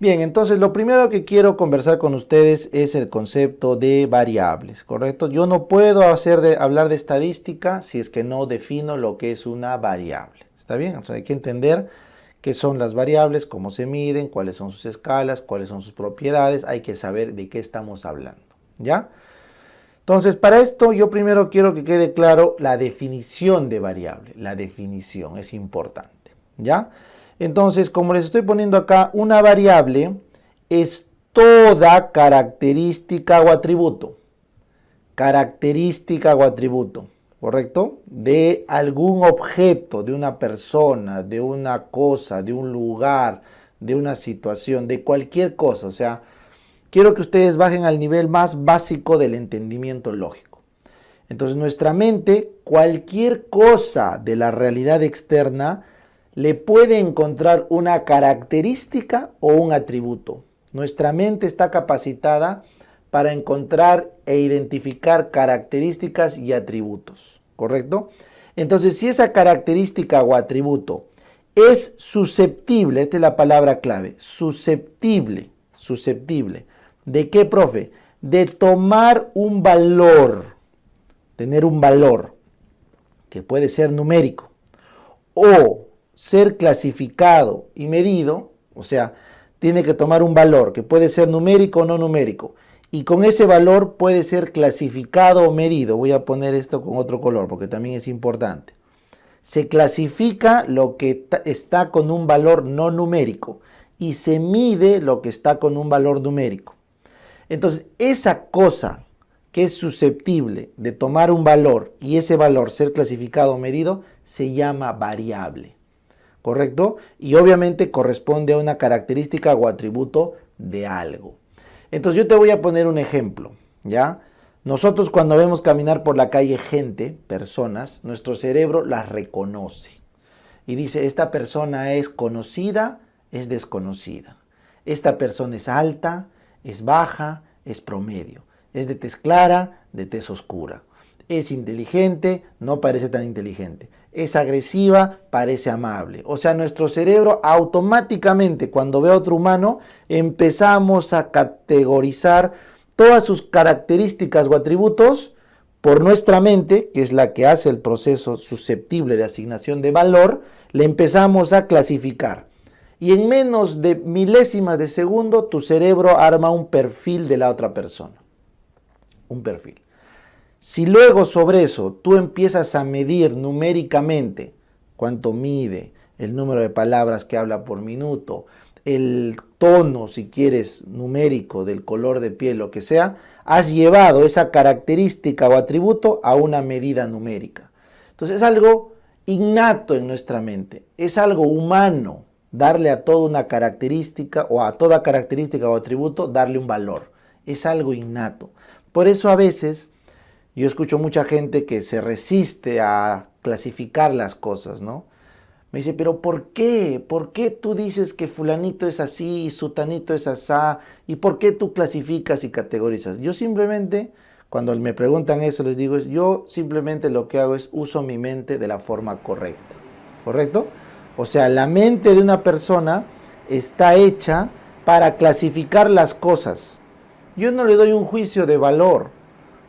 Bien, entonces lo primero que quiero conversar con ustedes es el concepto de variables, ¿correcto? Yo no puedo hablar de estadística si es que no defino lo que es una variable. ¿Está bien? Entonces hay que entender qué son las variables, cómo se miden, cuáles son sus escalas, cuáles son sus propiedades. Hay que saber de qué estamos hablando, ¿ya? Entonces, para esto yo primero quiero que quede claro la definición de variable. La definición es importante, ¿ya? Entonces, como les estoy poniendo acá, una variable es toda característica o atributo. Característica o atributo, ¿correcto? De algún objeto, de una persona, de una cosa, de un lugar, de una situación, de cualquier cosa. O sea, quiero que ustedes bajen al nivel más básico del entendimiento lógico. Entonces, nuestra mente, cualquier cosa de la realidad externa, le puede encontrar una característica o un atributo. Nuestra mente está capacitada para encontrar e identificar características y atributos, ¿correcto? Entonces, si esa característica o atributo es susceptible, esta es la palabra clave, susceptible, ¿de qué, profe? De tomar un valor, tener un valor que puede ser numérico o ser clasificado y medido, o sea, tiene que tomar un valor que puede ser numérico o no numérico, y con ese valor puede ser clasificado o medido. Voy a poner esto con otro color porque también es importante. Se clasifica lo que está con un valor no numérico y se mide lo que está con un valor numérico. Entonces, esa cosa que es susceptible de tomar un valor y ese valor ser clasificado o medido se llama variable, ¿correcto? Y obviamente corresponde a una característica o atributo de algo. Entonces yo te voy a poner un ejemplo, ¿ya? Nosotros cuando vemos caminar por la calle gente, personas, nuestro cerebro las reconoce y dice, esta persona es conocida, es desconocida. Esta persona es alta, es baja, es promedio. Es de tez clara, de tez oscura. Es inteligente, no parece tan inteligente. Es agresiva, parece amable. O sea, nuestro cerebro automáticamente cuando ve a otro humano empezamos a categorizar todas sus características o atributos por nuestra mente, que es la que hace el proceso susceptible de asignación de valor, le empezamos a clasificar. Y en menos de milésimas de segundo, tu cerebro arma un perfil de la otra persona. Un perfil. Si luego sobre eso tú empiezas a medir numéricamente cuánto mide, el número de palabras que habla por minuto, el tono, si quieres, numérico del color de piel, lo que sea, has llevado esa característica o atributo a una medida numérica. Entonces es algo innato en nuestra mente, es algo humano darle a toda una característica o a toda característica o atributo darle un valor. Es algo innato. Por eso a veces yo escucho mucha gente que se resiste a clasificar las cosas, ¿no? Me dice, pero ¿por qué? ¿Por qué tú dices que fulanito es así y sutanito es asá? ¿Y por qué tú clasificas y categorizas? Yo simplemente, cuando me preguntan eso, les digo, yo simplemente lo que hago es uso mi mente de la forma correcta, ¿correcto? O sea, la mente de una persona está hecha para clasificar las cosas. Yo no le doy un juicio de valor.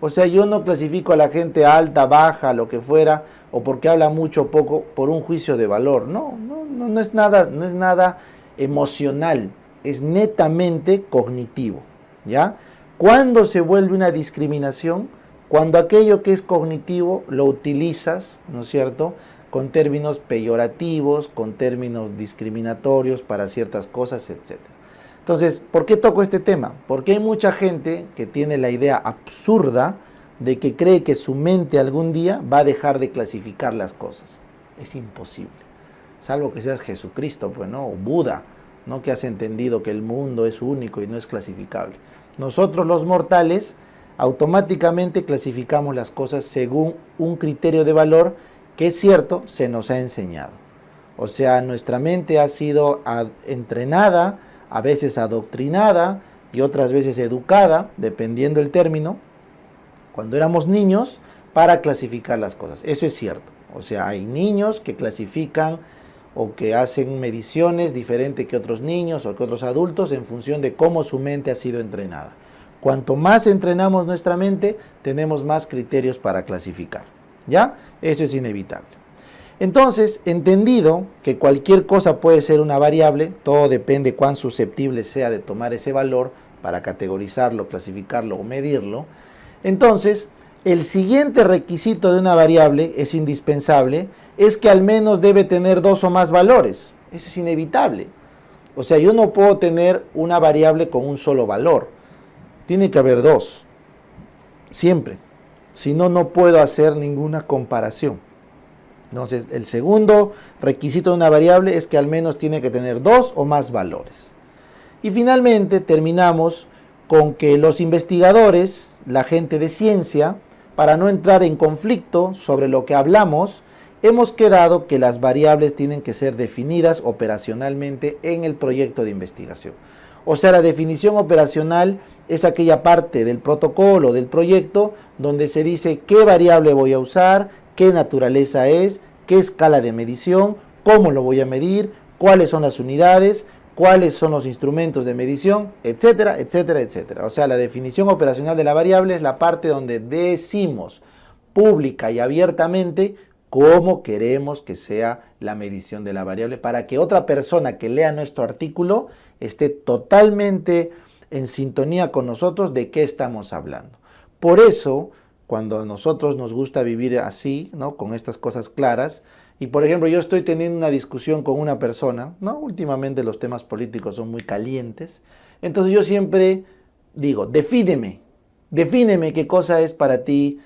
O sea, yo no clasifico a la gente alta, baja, lo que fuera, o porque habla mucho o poco, por un juicio de valor. No es nada emocional, es netamente cognitivo, ¿ya? ¿Cuándo se vuelve una discriminación? Cuando aquello que es cognitivo lo utilizas, ¿no es cierto?, con términos peyorativos, con términos discriminatorios para ciertas cosas, etcétera. Entonces, ¿por qué toco este tema? Porque hay mucha gente que tiene la idea absurda de que cree que su mente algún día va a dejar de clasificar las cosas. Es imposible. Salvo que seas Jesucristo, pues, ¿no? O Buda, ¿no? Que has entendido que el mundo es único y no es clasificable. Nosotros los mortales automáticamente clasificamos las cosas según un criterio de valor que es cierto, se nos ha enseñado. O sea, nuestra mente ha sido entrenada, a veces adoctrinada y otras veces educada, dependiendo el término, cuando éramos niños, para clasificar las cosas. Eso es cierto. O sea, hay niños que clasifican o que hacen mediciones diferentes que otros niños o que otros adultos en función de cómo su mente ha sido entrenada. Cuanto más entrenamos nuestra mente, tenemos más criterios para clasificar. ¿Ya? Eso es inevitable. Entonces, entendido que cualquier cosa puede ser una variable, todo depende cuán susceptible sea de tomar ese valor para categorizarlo, clasificarlo o medirlo. Entonces, el siguiente requisito de una variable es indispensable, es que al menos debe tener 2 o más valores. Eso es inevitable. O sea, yo no puedo tener una variable con un solo valor. Tiene que haber 2. Siempre. Si no, no puedo hacer ninguna comparación. Entonces, el segundo requisito de una variable es que al menos tiene que tener 2 o más valores. Y finalmente terminamos con que los investigadores, la gente de ciencia, para no entrar en conflicto sobre lo que hablamos, hemos quedado que las variables tienen que ser definidas operacionalmente en el proyecto de investigación. O sea, la definición operacional es aquella parte del protocolo, del proyecto, donde se dice qué variable voy a usar, qué naturaleza es, qué escala de medición, cómo lo voy a medir, cuáles son las unidades, cuáles son los instrumentos de medición, etcétera, etcétera, etcétera. O sea, la definición operacional de la variable es la parte donde decimos pública y abiertamente cómo queremos que sea la medición de la variable para que otra persona que lea nuestro artículo esté totalmente en sintonía con nosotros de qué estamos hablando. Por eso, cuando a nosotros nos gusta vivir así, ¿no? Con estas cosas claras, y por ejemplo yo estoy teniendo una discusión con una persona, ¿no? Últimamente los temas políticos son muy calientes, entonces yo siempre digo, defíneme qué cosa es para ti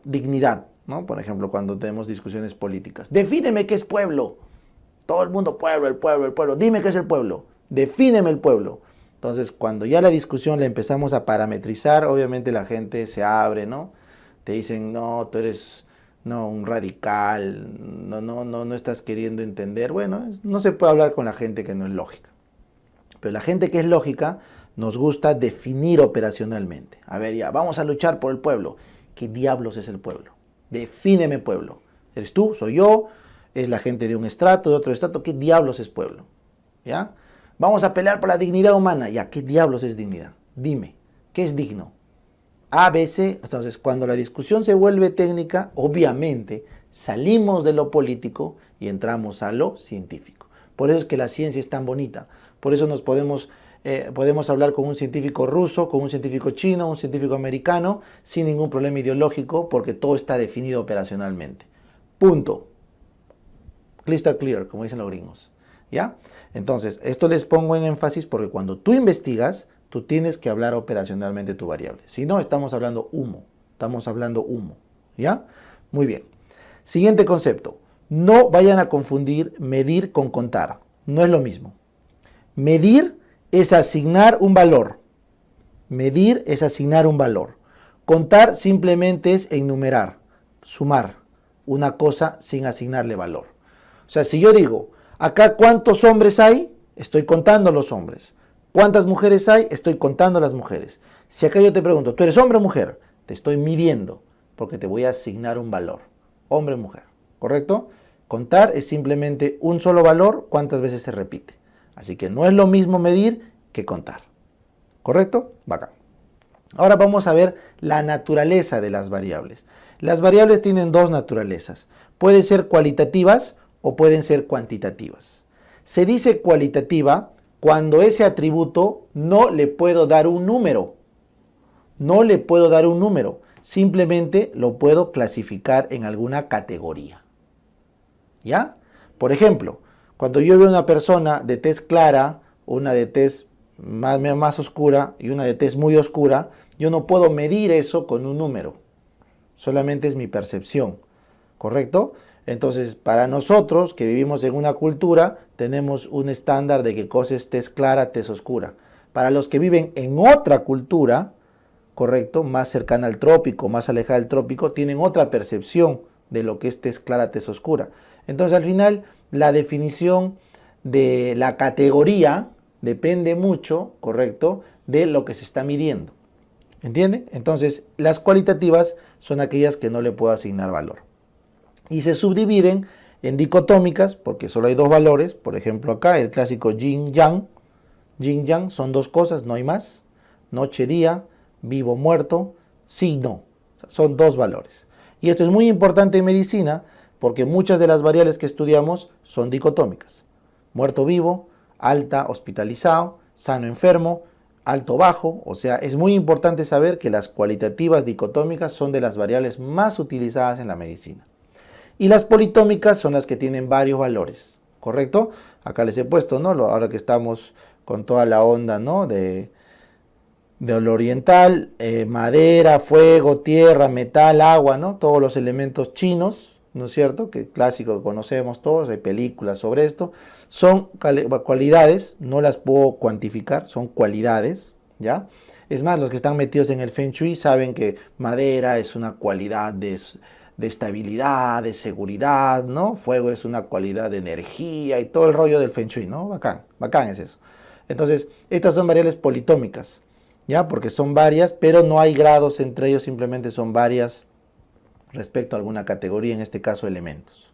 dignidad, ¿no? Por ejemplo, cuando tenemos discusiones políticas, defíneme qué es pueblo, todo el mundo pueblo, el pueblo, dime qué es el pueblo, defíneme el pueblo. Entonces, cuando ya la discusión la empezamos a parametrizar, obviamente la gente se abre, ¿no? Te dicen, no, tú eres un radical, no estás queriendo entender. Bueno, no se puede hablar con la gente que no es lógica. Pero la gente que es lógica nos gusta definir operacionalmente. A ver, ya, vamos a luchar por el pueblo. ¿Qué diablos es el pueblo? Defíneme pueblo. ¿Eres tú? ¿Soy yo? ¿Es la gente de un estrato, de otro estrato? ¿Qué diablos es pueblo? ¿Ya? Vamos a pelear por la dignidad humana. Ya, ¿qué diablos es dignidad? Dime, ¿qué es digno? A, B, C. Entonces, cuando la discusión se vuelve técnica, obviamente salimos de lo político y entramos a lo científico. Por eso es que la ciencia es tan bonita. Por eso nos podemos hablar con un científico ruso, con un científico chino, un científico americano, sin ningún problema ideológico, porque todo está definido operacionalmente. Punto. Crystal clear, como dicen los gringos. ¿Ya? Entonces, esto les pongo en énfasis porque cuando tú investigas, tú tienes que hablar operacionalmente tu variable. Si no, estamos hablando humo. Estamos hablando humo. ¿Ya? Muy bien. Siguiente concepto. No vayan a confundir medir con contar. No es lo mismo. Medir es asignar un valor. Medir es asignar un valor. Contar simplemente es enumerar, sumar una cosa sin asignarle valor. O sea, si yo digo, acá ¿cuántos hombres hay? Estoy contando los hombres. ¿Cuántas mujeres hay? Estoy contando las mujeres. Si acá yo te pregunto, ¿tú eres hombre o mujer? Te estoy midiendo porque te voy a asignar un valor. Hombre o mujer. ¿Correcto? Contar es simplemente un solo valor, cuántas veces se repite. Así que no es lo mismo medir que contar. ¿Correcto? Bacán. Ahora vamos a ver la naturaleza de las variables. Las variables tienen dos naturalezas. Pueden ser cualitativas o pueden ser cuantitativas. Se dice cualitativa cuando ese atributo no le puedo dar un número. No le puedo dar un número. Simplemente lo puedo clasificar en alguna categoría. ¿Ya? Por ejemplo, cuando yo veo una persona de tez clara, una de tez más oscura y una de tez muy oscura, yo no puedo medir eso con un número. Solamente es mi percepción. ¿Correcto? Entonces, para nosotros que vivimos en una cultura, tenemos un estándar de qué cosa es tez clara, tez oscura. Para los que viven en otra cultura, ¿correcto? Más cercana al trópico, más alejada del trópico, tienen otra percepción de lo que es tez clara, tez oscura. Entonces, al final, la definición de la categoría depende mucho, ¿correcto?, de lo que se está midiendo. ¿Entiende? Entonces, las cualitativas son aquellas que no le puedo asignar valor. Y se subdividen En dicotómicas, porque solo hay dos valores, por ejemplo acá el clásico yin-yang. Yin-yang son dos cosas, no hay más. Noche-día, vivo-muerto, sí-no. Son dos valores. Y esto es muy importante en medicina porque muchas de las variables que estudiamos son dicotómicas. Muerto-vivo, alta, hospitalizado, sano-enfermo, alto-bajo. O sea, es muy importante saber que las cualitativas dicotómicas son de las variables más utilizadas en la medicina. Y las politómicas son las que tienen varios valores, ¿correcto? Acá les he puesto, ¿no? Ahora que estamos con toda la onda, ¿no? De lo oriental, madera, fuego, tierra, metal, agua, ¿no? Todos los elementos chinos, ¿no es cierto? Que clásico que conocemos todos, hay películas sobre esto. Son cualidades, no las puedo cuantificar, son cualidades, ¿ya? Es más, los que están metidos en el Feng Shui saben que madera es una cualidad de estabilidad, de seguridad, ¿no? Fuego es una cualidad de energía y todo el rollo del Feng Shui, ¿no? Bacán, bacán es eso. Entonces, estas son variables politómicas, ¿ya? Porque son varias, pero no hay grados entre ellos, simplemente son varias respecto a alguna categoría, en este caso elementos.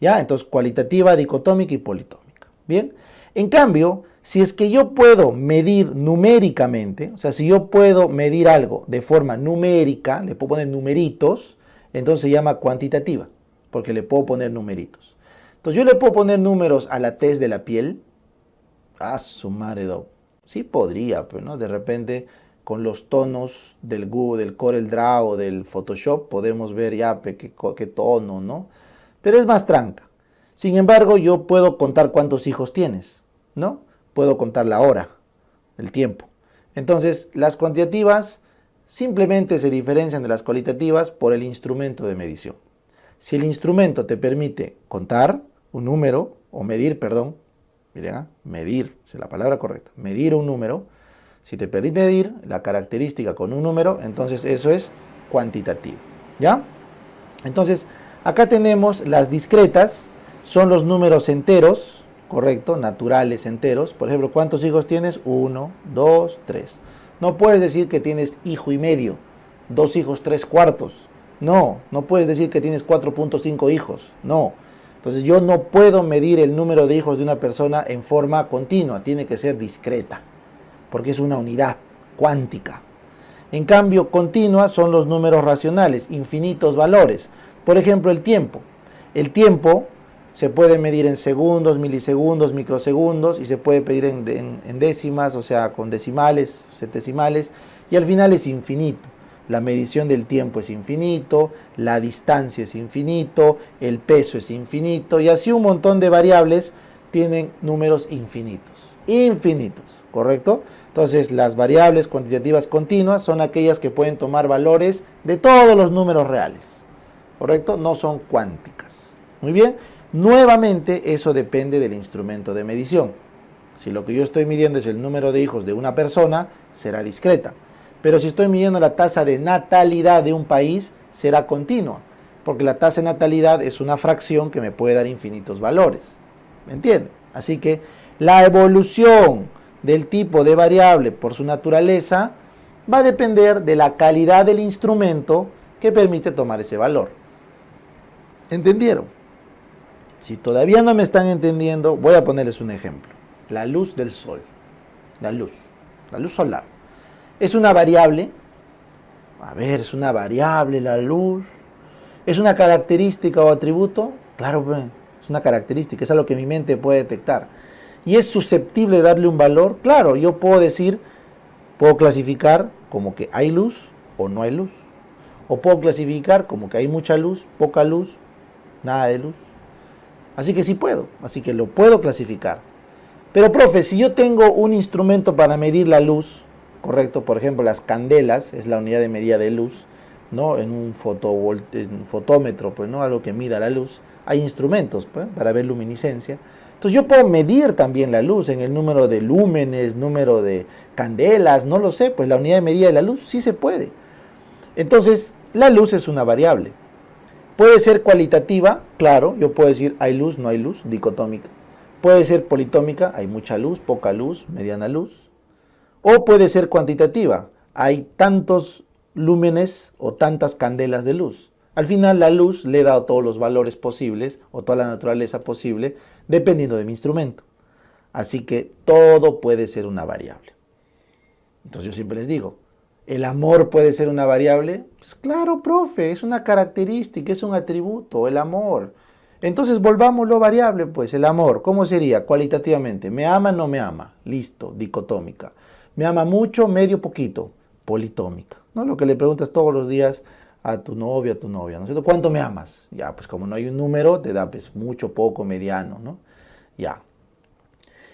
¿Ya? Entonces, cualitativa, dicotómica y politómica. Bien. En cambio, si es que yo puedo medir numéricamente, o sea, si yo puedo medir algo de forma numérica, le puedo poner numeritos, entonces se llama cuantitativa, porque le puedo poner numeritos. Entonces, yo le puedo poner números a la tez de la piel. Ah, su madre, sí podría, pero no, de repente con los tonos del Google, del Corel Draw o del Photoshop podemos ver ya qué tono, ¿no? Pero es más tranca. Sin embargo, yo puedo contar cuántos hijos tienes, ¿no? Puedo contar la hora, el tiempo. Entonces, las cuantitativas simplemente se diferencian de las cualitativas por el instrumento de medición. Si el instrumento te permite contar un número, o medir, perdón, miren, medir, es la palabra correcta, medir un número. Si te permite medir la característica con un número, entonces eso es cuantitativo, ¿ya? Entonces, acá tenemos las discretas, son los números enteros, correcto, naturales enteros. Por ejemplo, ¿cuántos hijos tienes? 1, 2, 3. No puedes decir que tienes hijo y medio, 2 hijos, 3 cuartos. No, no puedes decir que tienes 4.5 hijos, no. Entonces yo no puedo medir el número de hijos de una persona en forma continua, tiene que ser discreta, porque es una unidad cuántica. En cambio, continua son los números racionales, infinitos valores. Por ejemplo, el tiempo. El tiempo se puede medir en segundos, milisegundos, microsegundos, y se puede pedir en décimas, o sea, con decimales, centesimales, y al final es infinito. La medición del tiempo es infinito, la distancia es infinito, el peso es infinito, y así un montón de variables tienen números infinitos. Infinitos, ¿correcto? Entonces, las variables cuantitativas continuas son aquellas que pueden tomar valores de todos los números reales, ¿correcto? No son cuánticas. Muy bien. Nuevamente, eso depende del instrumento de medición. Si lo que yo estoy midiendo es el número de hijos de una persona, será discreta. Pero si estoy midiendo la tasa de natalidad de un país, será continua, porque la tasa de natalidad es una fracción que me puede dar infinitos valores. ¿Me entienden? Así que la evolución del tipo de variable por su naturaleza va a depender de la calidad del instrumento que permite tomar ese valor. ¿Entendieron? Si todavía no me están entendiendo, voy a ponerles un ejemplo. La luz del sol. La luz solar. ¿Es una variable? A ver, ¿es una variable la luz? ¿Es una característica o atributo? Claro, es una característica, es algo que mi mente puede detectar. ¿Y es susceptible de darle un valor? Claro, yo puedo decir, puedo clasificar como que hay luz o no hay luz. O puedo clasificar como que hay mucha luz, poca luz, nada de luz. Así que sí puedo, así que lo puedo clasificar. Pero, profe, si yo tengo un instrumento para medir la luz, correcto, por ejemplo, las candelas, es la unidad de medida de luz, ¿no? En un fotómetro, pues, ¿no? Algo que mida la luz. Hay instrumentos, pues, para ver luminiscencia. Entonces yo puedo medir también la luz en el número de lúmenes, número de candelas, no lo sé, pues la unidad de medida de la luz sí se puede. Entonces, la luz es una variable. Puede ser cualitativa, claro, yo puedo decir hay luz, no hay luz, dicotómica. Puede ser politómica, hay mucha luz, poca luz, mediana luz. O puede ser cuantitativa, hay tantos lúmenes o tantas candelas de luz. Al final la luz le he dado todos los valores posibles o toda la naturaleza posible dependiendo de mi instrumento. Así que todo puede ser una variable. Entonces yo siempre les digo, ¿el amor puede ser una variable? Pues claro, profe, es una característica, es un atributo, el amor. Entonces volvámoslo variable, pues el amor, ¿cómo sería cualitativamente? ¿Me ama, no me ama? Listo, dicotómica. ¿Me ama mucho, medio, poquito? Politómica. ¿No? Lo que le preguntas todos los días a tu novio, a tu novia, ¿no es cierto? ¿Cuánto me amas? Ya, pues como no hay un número, te da pues mucho, poco, mediano, ¿no? Ya.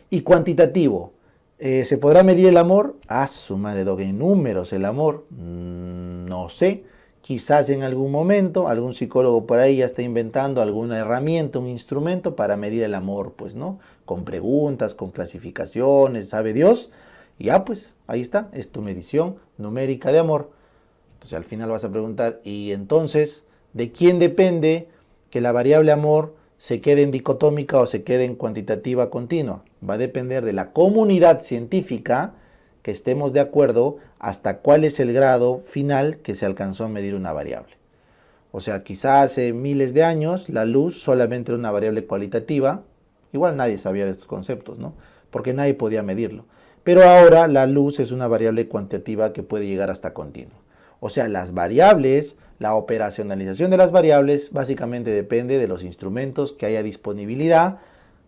Y cuantitativo. ¿Se podrá medir el amor? Ah, su madre, dog, en números el amor. No sé. Quizás en algún momento algún psicólogo por ahí ya está inventando alguna herramienta, un instrumento para medir el amor, pues, ¿no? Con preguntas, con clasificaciones, sabe Dios. Y ya, pues, ahí está, es tu medición numérica de amor. Entonces al final vas a preguntar, ¿y entonces de quién depende que la variable amor se quede en dicotómica o se quede en cuantitativa continua? Va a depender de la comunidad científica que estemos de acuerdo hasta cuál es el grado final que se alcanzó a medir una variable. O sea, quizás hace miles de años la luz solamente era una variable cualitativa. Igual nadie sabía de estos conceptos, ¿no? Porque nadie podía medirlo. Pero ahora la luz es una variable cuantitativa que puede llegar hasta continua. O sea, las variables, la operacionalización de las variables básicamente depende de los instrumentos que haya disponibilidad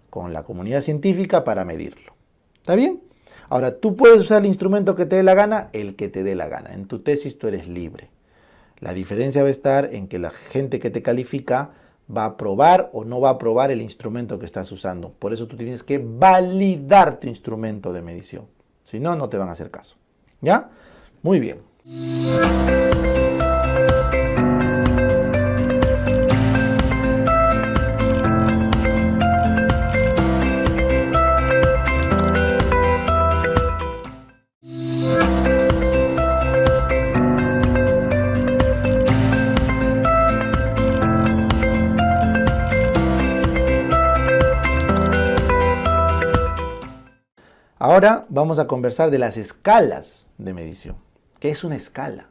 con la comunidad científica para medirlo. ¿Está bien? Ahora, tú puedes usar el instrumento que te dé la gana, el que te dé la gana. En tu tesis tú eres libre. La diferencia va a estar en que la gente que te califica va a aprobar o no va a aprobar el instrumento que estás usando. Por eso tú tienes que validar tu instrumento de medición. Si no, no te van a hacer caso. ¿Ya? Muy bien. Ahora vamos a conversar de las escalas de medición. ¿Qué es una escala?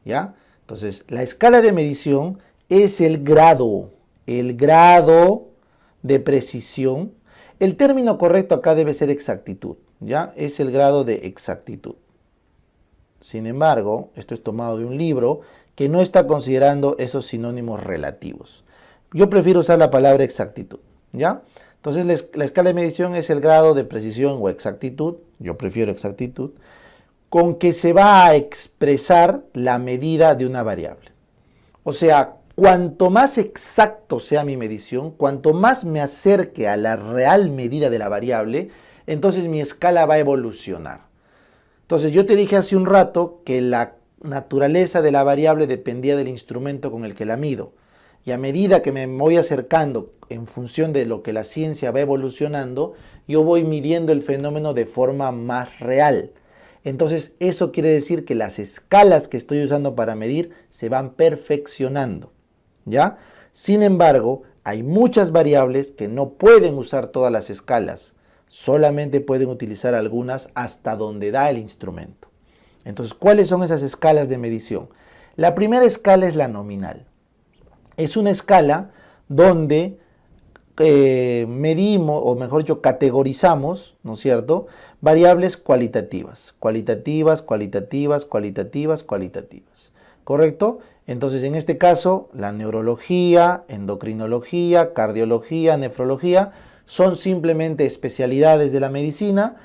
¿Ya? Entonces, la escala de medición es el grado de precisión. El término correcto acá debe ser exactitud, ¿ya? Es el grado de exactitud. Sin embargo, esto es tomado de un libro que no está considerando esos sinónimos relativos. Yo prefiero usar la palabra exactitud, ¿ya? Entonces, la escala de medición es el grado de precisión o exactitud, yo prefiero exactitud, con que se va a expresar la medida de una variable. O sea, cuanto más exacto sea mi medición, cuanto más me acerque a la real medida de la variable, entonces mi escala va a evolucionar. Entonces, yo te dije hace un rato que la naturaleza de la variable dependía del instrumento con el que la mido. Y a medida que me voy acercando en función de lo que la ciencia va evolucionando, yo voy midiendo el fenómeno de forma más real. Entonces, eso quiere decir que las escalas que estoy usando para medir se van perfeccionando, ¿ya? Sin embargo, hay muchas variables que no pueden usar todas las escalas. Solamente pueden utilizar algunas hasta donde da el instrumento. Entonces, ¿cuáles son esas escalas de medición? La primera escala es la nominal. Es una escala donde medimos, o mejor dicho, categorizamos, ¿no es cierto?, variables cualitativas. Cualitativas, cualitativas, cualitativas, cualitativas. ¿Correcto? Entonces, en este caso, la neurología, endocrinología, cardiología, nefrología, son simplemente especialidades de la medicina,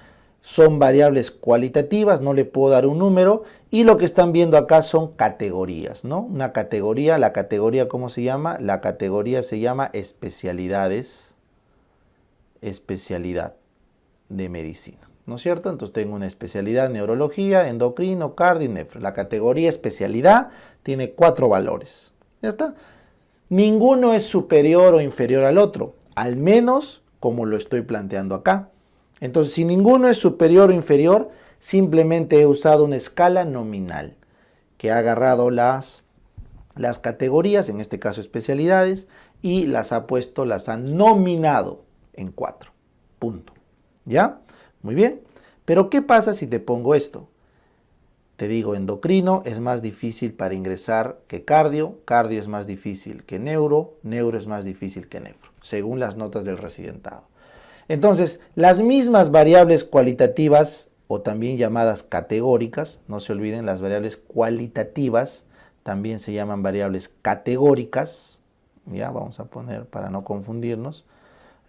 son variables cualitativas, no le puedo dar un número, y lo que están viendo acá son categorías, ¿no? Una categoría, la categoría, ¿cómo se llama? La categoría se llama especialidades, especialidad de medicina, ¿no es cierto? Entonces tengo una especialidad neurología, endocrino, cardio, nefro. La categoría especialidad tiene 4 valores, ¿ya está? Ninguno es superior o inferior al otro, al menos como lo estoy planteando acá. Entonces, si ninguno es superior o inferior, simplemente he usado una escala nominal que ha agarrado las categorías, en este caso especialidades, y las ha nominado en 4. Punto. ¿Ya? Muy bien. Pero ¿qué pasa si te pongo esto? te digo, endocrino es más difícil para ingresar que cardio, cardio es más difícil que neuro, neuro es más difícil que nefro, según las notas del residentado. Entonces, las mismas variables cualitativas o también llamadas categóricas, no se olviden, las variables cualitativas también se llaman variables categóricas, ya vamos a poner para no confundirnos,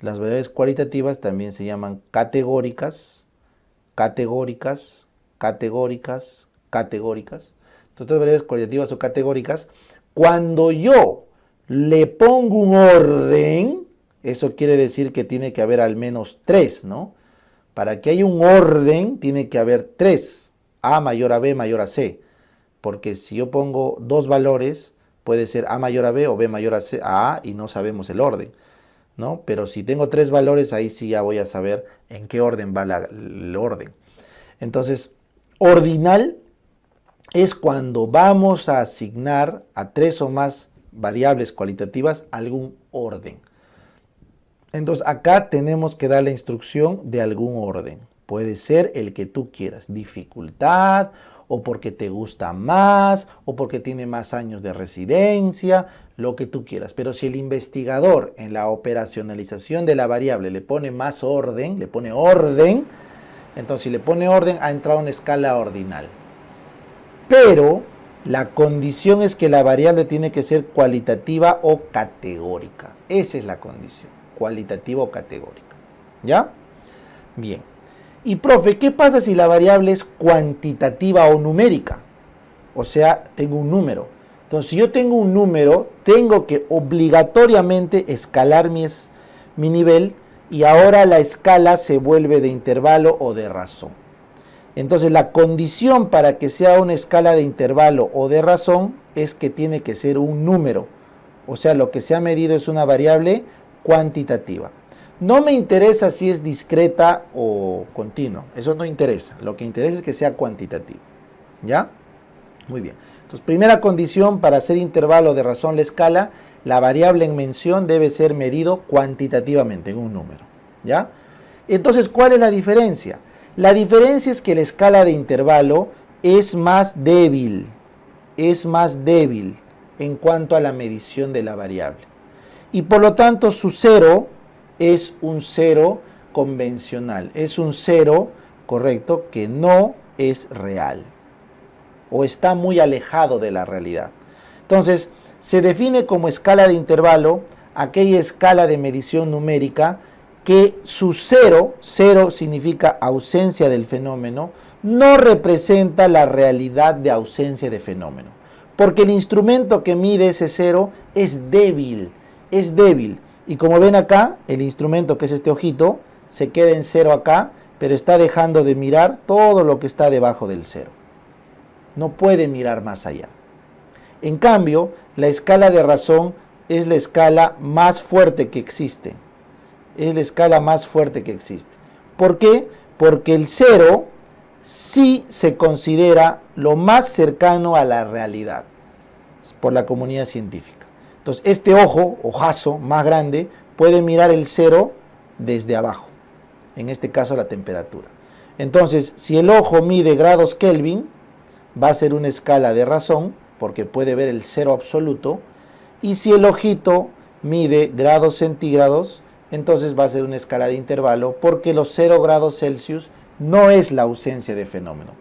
las variables cualitativas también se llaman categóricas, categóricas, categóricas, categóricas. Entonces, variables cualitativas o categóricas, cuando yo le pongo un orden, eso quiere decir que tiene que haber al menos 3, ¿no? Para que haya un orden, tiene que haber 3, A mayor a B mayor a C, porque si yo pongo 2 valores, puede ser A mayor a B o B mayor a A y no sabemos el orden, ¿no? Pero si tengo 3 valores, ahí sí ya voy a saber en qué orden va el orden. Entonces, ordinal es cuando vamos a asignar a 3 o más variables cualitativas algún orden. Entonces, acá tenemos que dar la instrucción de algún orden. Puede ser el que tú quieras, dificultad, o porque te gusta más, o porque tiene más años de residencia, lo que tú quieras. Pero si el investigador en la operacionalización de la variable le pone más orden, le pone orden, entonces si le pone orden ha entrado en escala ordinal. Pero la condición es que la variable tiene que ser cualitativa o categórica. Esa es la condición, cualitativa o categórica. ¿Ya? Bien. Y profe, ¿qué pasa si la variable es cuantitativa o numérica? O sea, tengo un número. Entonces, si yo tengo un número, tengo que obligatoriamente escalar mi nivel y ahora la escala se vuelve de intervalo o de razón. Entonces, la condición para que sea una escala de intervalo o de razón es que tiene que ser un número. O sea, lo que se ha medido es una variable cuantitativa. No me interesa si es discreta o continua, eso no interesa. Lo que interesa es que sea cuantitativo. ¿Ya? Muy bien. Entonces, primera condición para hacer intervalo de razón la escala, la variable en mención debe ser medido cuantitativamente en un número. ¿Ya? Entonces, ¿cuál es la diferencia? La diferencia es que la escala de intervalo es más débil en cuanto a la medición de la variable. Y por lo tanto, su cero es un cero convencional, es un cero, correcto, que no es real o está muy alejado de la realidad. Entonces, se define como escala de intervalo aquella escala de medición numérica que su cero significa ausencia del fenómeno, no representa la realidad de ausencia de fenómeno, porque el instrumento que mide ese cero es débil. Y como ven acá, el instrumento que es este ojito, se queda en cero acá, pero está dejando de mirar todo lo que está debajo del cero. No puede mirar más allá. En cambio, la escala de razón es la escala más fuerte que existe. Es la escala más fuerte que existe. ¿Por qué? Porque el cero sí se considera lo más cercano a la realidad por la comunidad científica. Entonces, este ojazo más grande, puede mirar el cero desde abajo. En este caso, la temperatura. Entonces, si el ojo mide grados Kelvin, va a ser una escala de razón, porque puede ver el cero absoluto. Y si el ojito mide grados centígrados, entonces va a ser una escala de intervalo, porque los 0 grados Celsius no es la ausencia de fenómeno.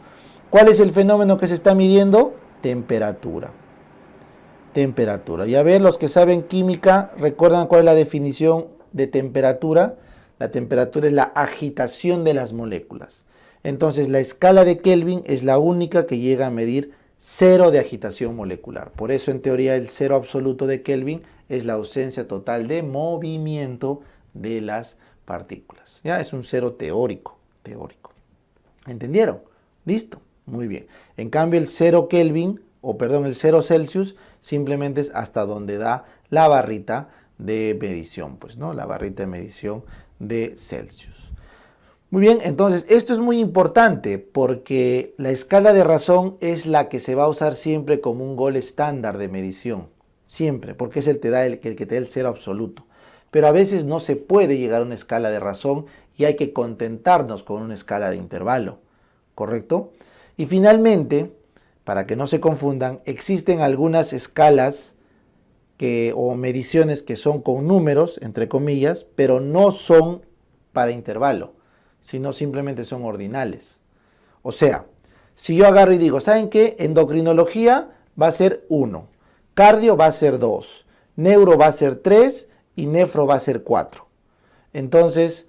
¿Cuál es el fenómeno que se está midiendo? Temperatura. Y a ver, los que saben química, ¿recuerdan cuál es la definición de temperatura? La temperatura es la agitación de las moléculas. Entonces, la escala de Kelvin es la única que llega a medir cero de agitación molecular. Por eso, en teoría, el cero absoluto de Kelvin es la ausencia total de movimiento de las partículas. Ya es un cero teórico. ¿Entendieron? ¿Listo? Muy bien. En cambio, el 0 Kelvin, el 0 Celsius, simplemente es hasta donde da la barrita de medición, pues, ¿no? La barrita de medición de Celsius. Muy bien, entonces esto es muy importante porque la escala de razón es la que se va a usar siempre como un gol estándar de medición. Siempre, porque es el que te da el cero absoluto. Pero a veces no se puede llegar a una escala de razón y hay que contentarnos con una escala de intervalo. ¿Correcto? Y finalmente, para que no se confundan, existen algunas escalas o mediciones que son con números, entre comillas, pero no son para intervalo, sino simplemente son ordinales. O sea, si yo agarro y digo, ¿saben qué? Endocrinología va a ser 1, cardio va a ser 2, neuro va a ser 3 y nefro va a ser 4. Entonces,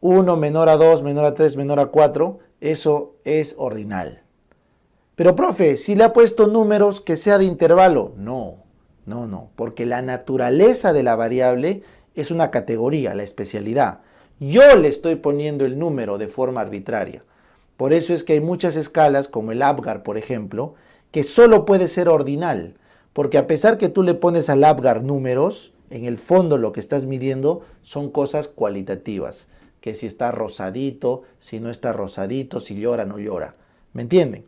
1 menor a 2, menor a 3, menor a 4, eso es ordinal. Pero profe, si le ha puesto números que sea de intervalo, no, porque la naturaleza de la variable es una categoría, la especialidad. Yo le estoy poniendo el número de forma arbitraria. Por eso es que hay muchas escalas, como el APGAR, por ejemplo, que solo puede ser ordinal, porque a pesar que tú le pones al APGAR números, en el fondo lo que estás midiendo son cosas cualitativas, que si está rosadito, si no está rosadito, si llora o no llora. ¿Me entienden?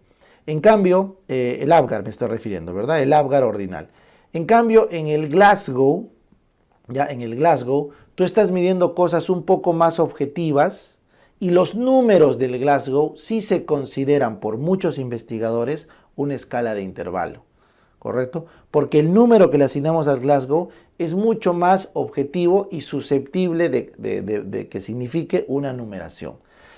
En cambio, el APGAR me estoy refiriendo, ¿verdad? El APGAR ordinal. En cambio, en el Glasgow, tú estás midiendo cosas un poco más objetivas y los números del Glasgow sí se consideran por muchos investigadores una escala de intervalo, ¿correcto? Porque el número que le asignamos al Glasgow es mucho más objetivo y susceptible de que signifique una numeración.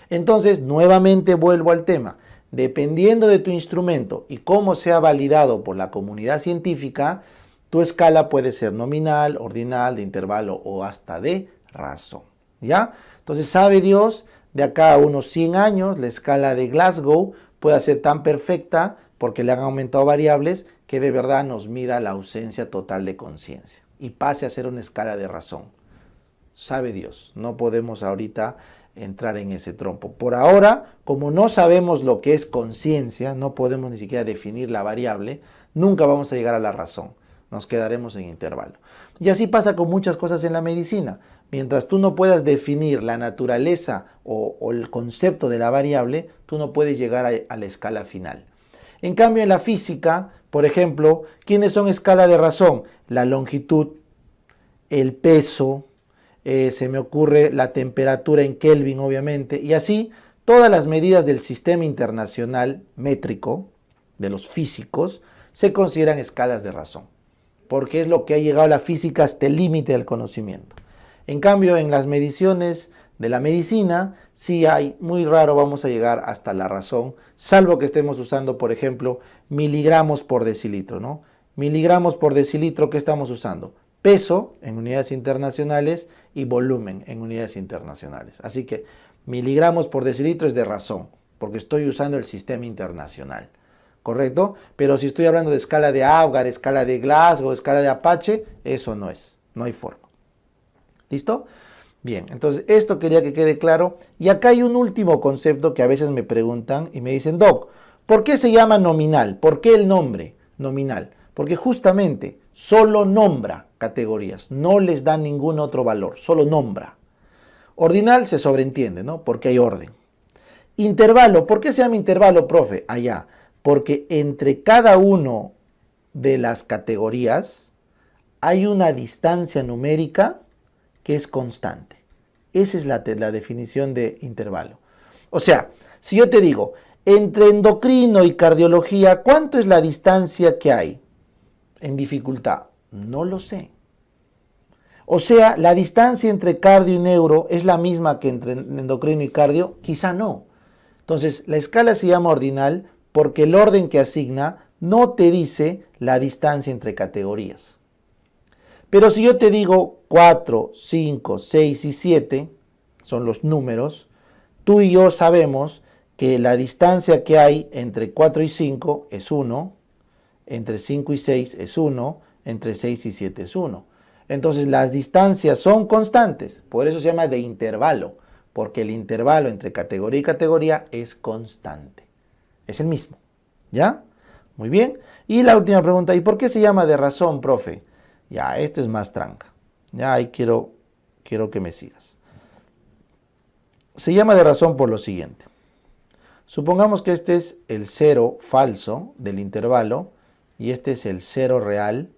Entonces, nuevamente vuelvo al tema. Dependiendo de tu instrumento y cómo sea validado por la comunidad científica, tu escala puede ser nominal, ordinal, de intervalo o hasta de razón. ¿Ya? Entonces, sabe Dios, de acá a unos 100 años, la escala de Glasgow puede ser tan perfecta porque le han aumentado variables que de verdad nos mida la ausencia total de conciencia y pase a ser una escala de razón. Sabe Dios, no podemos ahorita entrar en ese trompo. Por ahora, como no sabemos lo que es conciencia, no podemos ni siquiera definir la variable, nunca vamos a llegar a la razón. Nos quedaremos en intervalo. Y así pasa con muchas cosas en la medicina. Mientras tú no puedas definir la naturaleza o el concepto de la variable, tú no puedes llegar a la escala final. En cambio, en la física, por ejemplo, ¿quiénes son escala de razón? La longitud, el peso, se me ocurre la temperatura en Kelvin, obviamente, y así todas las medidas del sistema internacional métrico, de los físicos, se consideran escalas de razón, porque es lo que ha llegado la física hasta el límite del conocimiento. En cambio, en las mediciones de la medicina, sí hay, muy raro vamos a llegar hasta la razón, salvo que estemos usando, por ejemplo, miligramos por decilitro, ¿no? Miligramos por decilitro, ¿qué estamos usando? Peso en unidades internacionales y volumen en unidades internacionales. Así que miligramos por decilitro es de razón, porque estoy usando el sistema internacional, ¿correcto? Pero si estoy hablando de escala de APGAR, escala de Glasgow, escala de Apache, eso no es, no hay forma. ¿Listo? Bien, entonces esto quería que quede claro. Y acá hay un último concepto que a veces me preguntan y me dicen, Doc, ¿por qué se llama nominal? ¿Por qué el nombre nominal? Porque justamente solo nombra categorías, no les da ningún otro valor, solo nombra. Ordinal se sobreentiende, ¿no? Porque hay orden. Intervalo, ¿por qué se llama intervalo, profe? Allá, porque entre cada uno de las categorías hay una distancia numérica que es constante. Esa es la definición de intervalo. O sea, si yo te digo, entre endocrino y cardiología, ¿cuánto es la distancia que hay en dificultad? No lo sé. O sea, la distancia entre cardio y neuro es la misma que entre endocrino y cardio, quizá no. Entonces, la escala se llama ordinal porque el orden que asigna no te dice la distancia entre categorías. Pero si yo te digo 4, 5, 6 y 7, son los números, tú y yo sabemos que la distancia que hay entre 4 y 5 es 1, entre 5 y 6 es 1, entre 6 y 7 es 1. Entonces las distancias son constantes, por eso se llama de intervalo, porque el intervalo entre categoría y categoría es constante. Es el mismo, ¿ya? Muy bien. Y la última pregunta, ¿y por qué se llama de razón, profe? Ya, esto es más tranca. Ya ahí quiero que me sigas. Se llama de razón por lo siguiente. Supongamos que este es el cero falso del intervalo y este es el cero real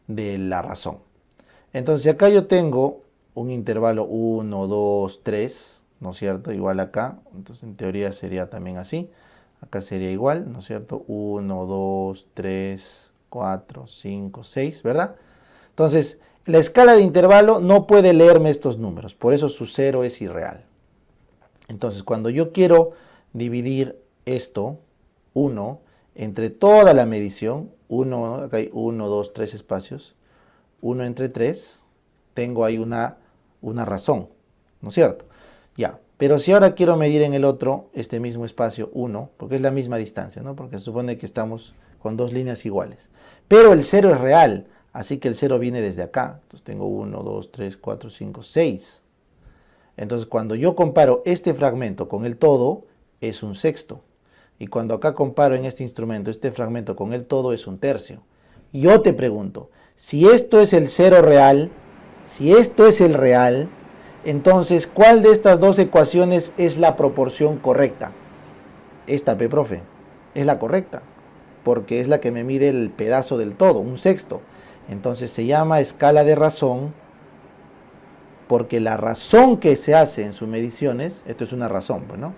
de la razón. Entonces acá yo tengo un intervalo 1, 2, 3, ¿no es cierto? Igual acá. Entonces en teoría sería también así. Acá sería igual, ¿no es cierto? 1, 2, 3, 4, 5, 6, ¿verdad? Entonces, la escala de intervalo no puede leerme estos números, por eso su cero es irreal. Entonces, cuando yo quiero dividir esto, 1, entre toda la medición, 1, acá hay 1, 2, 3 espacios, 1 entre 3, tengo ahí una razón, ¿no es cierto? Ya, pero si ahora quiero medir en el otro, este mismo espacio, 1, porque es la misma distancia, ¿no? Porque se supone que estamos con dos líneas iguales. Pero el 0 es real, así que el 0 viene desde acá. Entonces tengo 1, 2, 3, 4, 5, 6. Entonces cuando yo comparo este fragmento con el todo, es un sexto. Y cuando acá comparo en este instrumento este fragmento con el todo, es un tercio. Yo te pregunto, si esto es el 0 real, si esto es el real, entonces, ¿cuál de estas dos ecuaciones es la proporción correcta? Esta, profe, es la correcta, porque es la que me mide el pedazo del todo, un sexto. Entonces se llama escala de razón, porque la razón que se hace en sus mediciones, esto es una razón, pues, ¿no?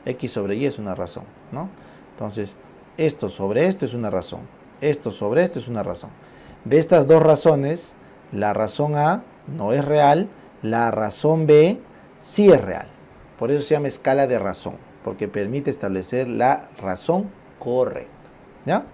X sobre Y es una razón, ¿no? Entonces, esto sobre esto es una razón, esto sobre esto es una razón. De estas dos razones, la razón A no es real, la razón B sí es real. Por eso se llama escala de razón, porque permite establecer la razón correcta, ¿ya?